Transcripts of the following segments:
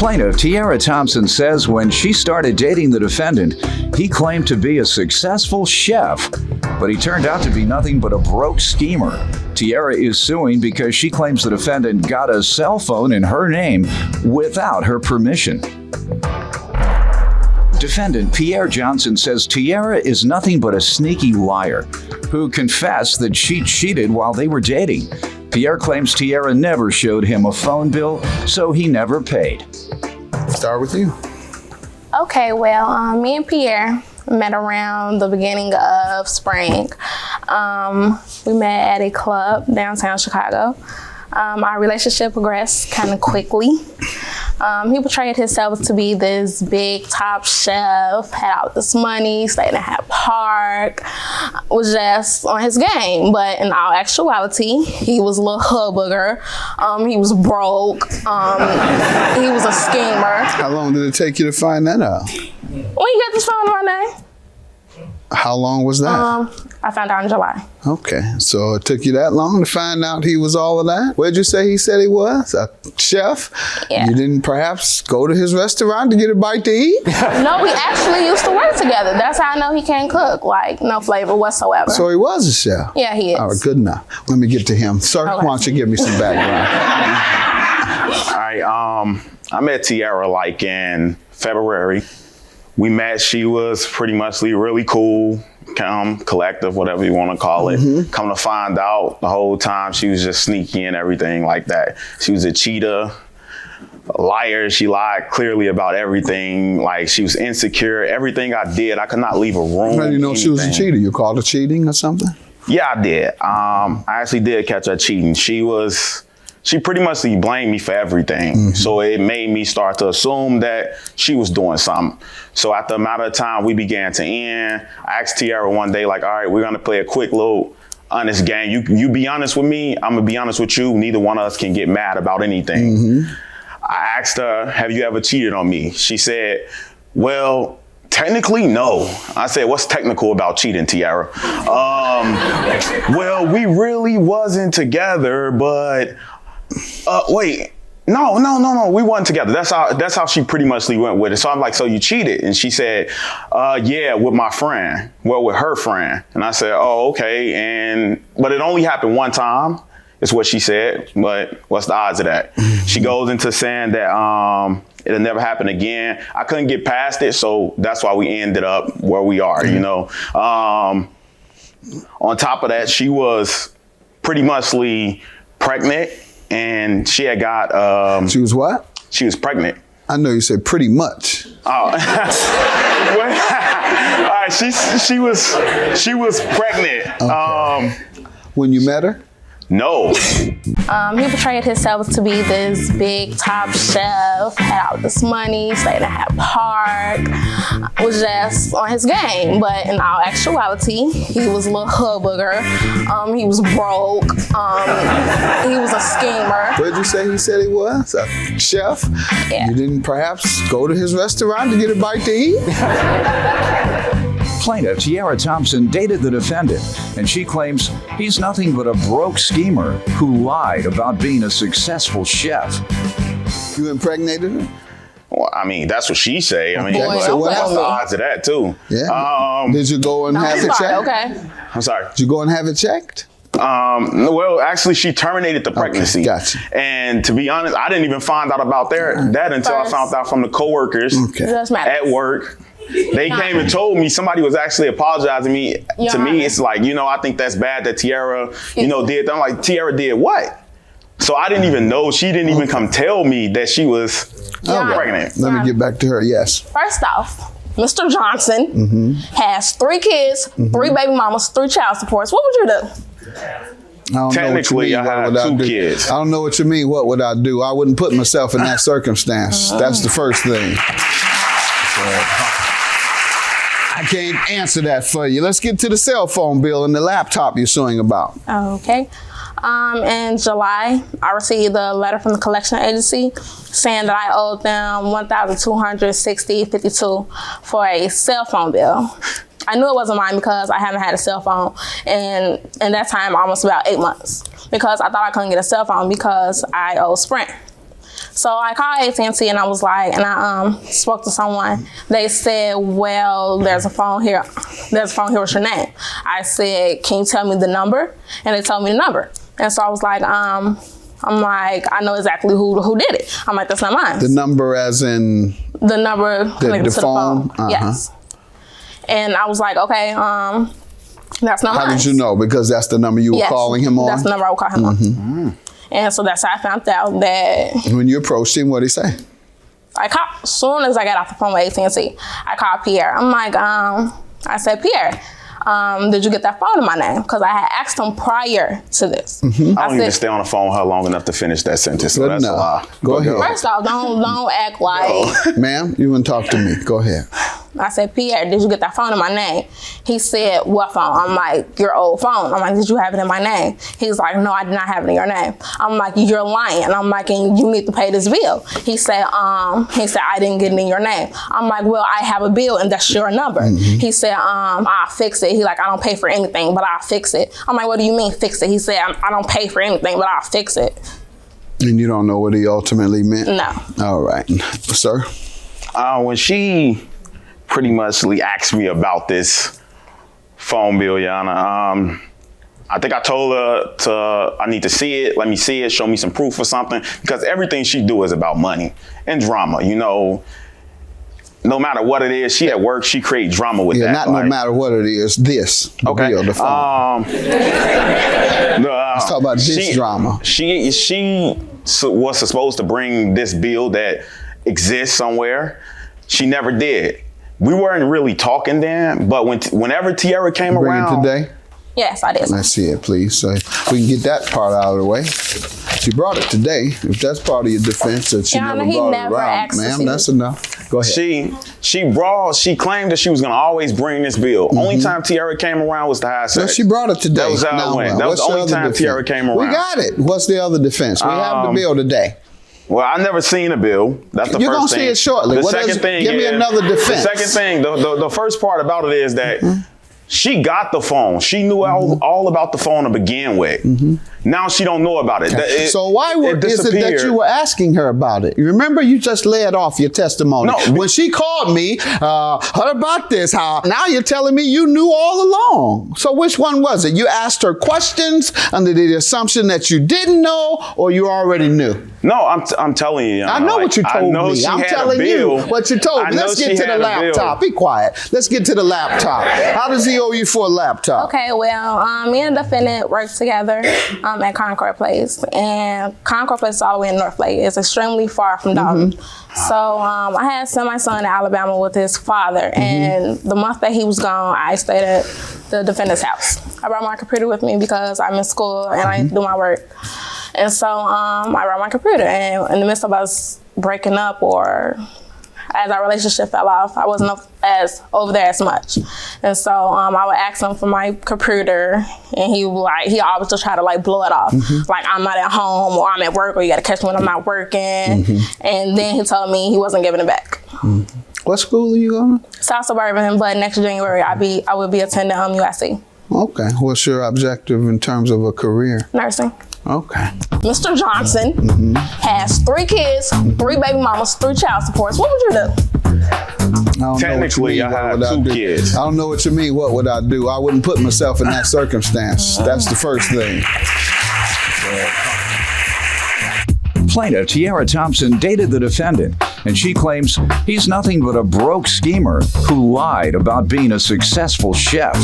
Plaintiff Tiara Thompson says when she started dating the defendant, he claimed to be a successful chef, but he turned out to be nothing but a broke schemer. Tiara is suing because she claims the defendant got a cell phone in her name without her permission. Defendant Pierre Johnson says Tiara is nothing but a sneaky liar who confessed that she cheated while they were dating. Pierre claims Tiara never showed him a phone bill, so he never paid. Start with you. Okay, well, me and Pierre met around the beginning of spring. We met at a club downtown Chicago. Our relationship progressed kind of quickly. He portrayed himself to be this big top chef, had all this money, stayed in a Hat Park, was just on his game. But in all actuality, he was a little hubbugger. He was broke. He was a schemer. How long did it take you to find that out? When you got this phone in my name? How long was that? I found out in July. Okay, so it took you that long to find out he was all of that? Where'd you say he said he was? A chef? Yeah. You didn't perhaps go to his restaurant to get a bite to eat? No, we actually used to work together. That's how I know he can't cook, like no flavor whatsoever. So he was a chef? Yeah, he is. All right, good enough. Let me get to him. Sir, Okay. why don't you give me some background? All right, I met Tiara like in February. We met, she was pretty much really cool, collective, whatever you want to call it. Come to find out, the whole time she was just sneaky and everything like that. She was a cheater, a liar. She lied clearly about everything. Like, she was insecure. Everything I did, I could not leave a room. How do you know she was a cheater? You called her cheating or something? Yeah, I did. I actually did catch her cheating. She pretty much blamed me for everything. So it made me start to assume that she was doing something. So after a matter of time, we began to end. I asked Tiara one day, like, all right, we're gonna play a quick little honest game. You be honest with me, I'm gonna be honest with you. Neither one of us can get mad about anything. I asked her, have you ever cheated on me? She said, well, technically, no. I said, what's technical about cheating, Tiara? Well, we really wasn't together, but wait, no, we weren't together. That's how she pretty much went with it. So I'm like, so you cheated? And she said, yeah, with my friend. Well, with her friend. And I said, oh, okay. But it only happened one time, is what she said. But what's the odds of that? She goes into saying that it'll never happen again. I couldn't get past it, so that's why we ended up where we are, you know. On top of that, she was pretty much pregnant. And she had got... she was what? She was pregnant. I know you said pretty much. Oh. All right, she was pregnant. Okay. When you met her? No. He portrayed himself to be this big top chef, had all this money, stayed in a Hat Park, was just on his game. But in all actuality, he was a little hubbugger. He was broke. He was a schemer. What did you say he said he was? A chef? Yeah. You didn't perhaps go to his restaurant to get a bite to eat? Plaintiff Tiara Thompson dated the defendant, and she claims he's nothing but a broke schemer who lied about being a successful chef. You impregnated her? Well, I mean, that's what she say. I mean, Boy, what's the odds of that, too? Yeah. Did you go and have it checked? Okay. I'm sorry. Did you go and have it checked? Well, actually, she terminated the pregnancy. Okay, gotcha. And to be honest, I didn't even find out about that until I found out from the coworkers at work. They came and told me somebody was actually apologizing to me. It's like, I think that's bad that Tiara, did that. I'm like, Tiara did what? So I didn't even know. She didn't even come tell me that she was pregnant. Let me get back to her. Yes. First off, Mr. Johnson has 3 kids, 3 baby mamas, 3 child supports. What would you do? Technically, I have 2 kids. I don't know what you mean. What would I do? I wouldn't put myself in that circumstance. That's the first thing. I can't answer that for you. Let's get to the cell phone bill and the laptop you're suing about. Okay. In July, I received a letter from the collection agency saying that I owed them $1,260.52 for a cell phone bill. I knew it wasn't mine because I haven't had a cell phone in that time almost about 8 months, because I thought I couldn't get a cell phone because I owe Sprint. So I called AT&T and I was like, and I spoke to someone. They said, well, there's a phone here. There's a phone here with your name. I said, can you tell me the number? And they told me the number. And so I was like, I'm like, I know exactly who did it. I'm like, that's not mine. The number as in? The number connected to the phone. Uh-huh. Yes. And I was like, okay, that's not mine. How did you know? Because that's the number you were calling him on? That's the number I would call him on. And so that's how I found out that. When you approached him, what did he say? As soon as I got off the phone with AT&T, I called Pierre. I'm like, I said, Pierre, did you get that phone in my name? Because I had asked him prior to this. I don't even stay on the phone her long enough to finish that sentence. So that's a lie. Go ahead. First off, don't act like. Ma'am, you want to talk to me. Go ahead. I said, Pierre, did you get that phone in my name? He said, what phone? I'm like, your old phone. I'm like, did you have it in my name? He's like, no, I did not have it in your name. I'm like, you're lying. I'm like, and you need to pay this bill. He said, I didn't get it in your name. I'm like, well, I have a bill and that's your number. He said, I'll fix it. He like, I don't pay for anything, but I'll fix it. I'm like, what do you mean fix it? He said, I don't pay for anything, but I'll fix it. And you don't know what he ultimately meant? No. All right. Sir? When she pretty much asked me about this phone bill, Yana, I think I told her I need to see it, let me see it, show me some proof or something, because everything she do is about money and drama, you know. No matter what it is, she at work, she create drama with that. Not no matter what it is, this bill, the phone. Let's talk about this drama. She was supposed to bring this bill that exists somewhere. She never did. We weren't really talking then, but whenever Tiara came around. Bring it today? Yes, I did. Let's see it, please. So we can get that part out of the way. She brought it today. If that's part of your defense that she never brought it around, ma'am, that's enough. Go ahead. She claimed that she was gonna always bring this bill. Only time Tiara came around was to have sex. No, she brought it today. That was how it went. That was the only time Tiara came around. We got it. What's the other defense? We have the bill today. Well, I never seen a bill. That's the first thing. You're gonna see it shortly. The second thing, give me another defense. The second thing, the first part about it is that she got the phone. She knew all about the phone to begin with. Now she don't know about it. Okay. So why is it that you were asking her about it? You remember you just led off your testimony. No, when she called me, heard about this, now you're telling me you knew all along. So which one was it? You asked her questions under the assumption that you didn't know or you already knew? No, I'm telling you. I know what you told me. I'm telling you what you told me. Let's get to the laptop. Be quiet. Let's get to the laptop. How does he owe you for a laptop? Okay, well, me and the defendant worked together at Concord Place. And Concord Place is all the way in North Lake. It's extremely far from Dalton. So I had sent my son to Alabama with his father. And the month that he was gone, I stayed at the defendant's house. I brought my computer with me because I'm in school and I need to do my work. And so I brought my computer, and in the midst of us breaking up or as our relationship fell off, I wasn't over there as much. And so I would ask him for my computer, and he always just try to blow it off. Like I'm not at home or I'm at work or you got to catch me when I'm not working. And then he told me he wasn't giving it back. What school are you going to? South Suburban, but next January I would be attending USC. Okay. What's your objective in terms of a career? Nursing. Okay. Mr. Johnson has 3 kids, 3 baby mamas, 3 child supports. What would you do? Technically, I have 2 kids. I don't know what you mean. What would I do? I wouldn't put myself in that circumstance. That's the first thing. Plaintiff Tiara Thompson dated the defendant, and she claims he's nothing but a broke schemer who lied about being a successful chef.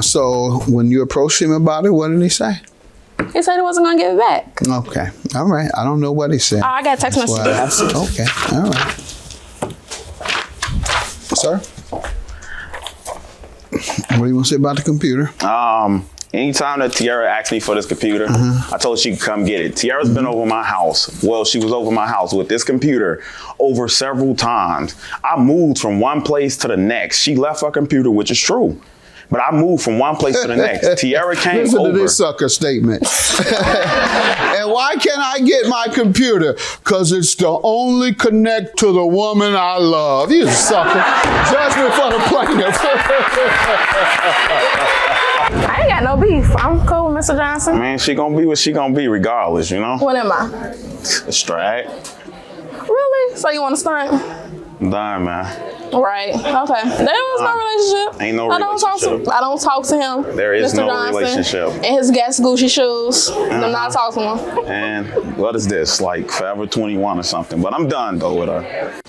So when you approached him about it, what did he say? He said he wasn't going to give it back. Okay. All right. I don't know what he said. I got a text message. Okay. All right. Sir? What do you want to say about the computer? Anytime that Tiara asked me for this computer, I told her she could come get it. Tiara's been over my house. Well, she was over my house with this computer over several times. I moved from one place to the next. She left her computer, which is true. But I moved from one place to the next. Tiara came over. Listen to this sucker statement. And why can't I get my computer? Because it's the only connect to the woman I love. You sucker. Judgment for the plaintiff. I ain't got no beef. I'm cool with Mr. Johnson? Man, she gonna be what she gonna be regardless, you know? What am I? A strike. Really? So you want to stunt? I'm done, man. Right. Okay. There was no relationship. Ain't no I don't relationship. I don't talk to him. There is Mr. no Johnson, relationship. in his Guess Gucci shoes. Do not talk to him. And what is this? Like Forever 21 or something. But I'm done though with her.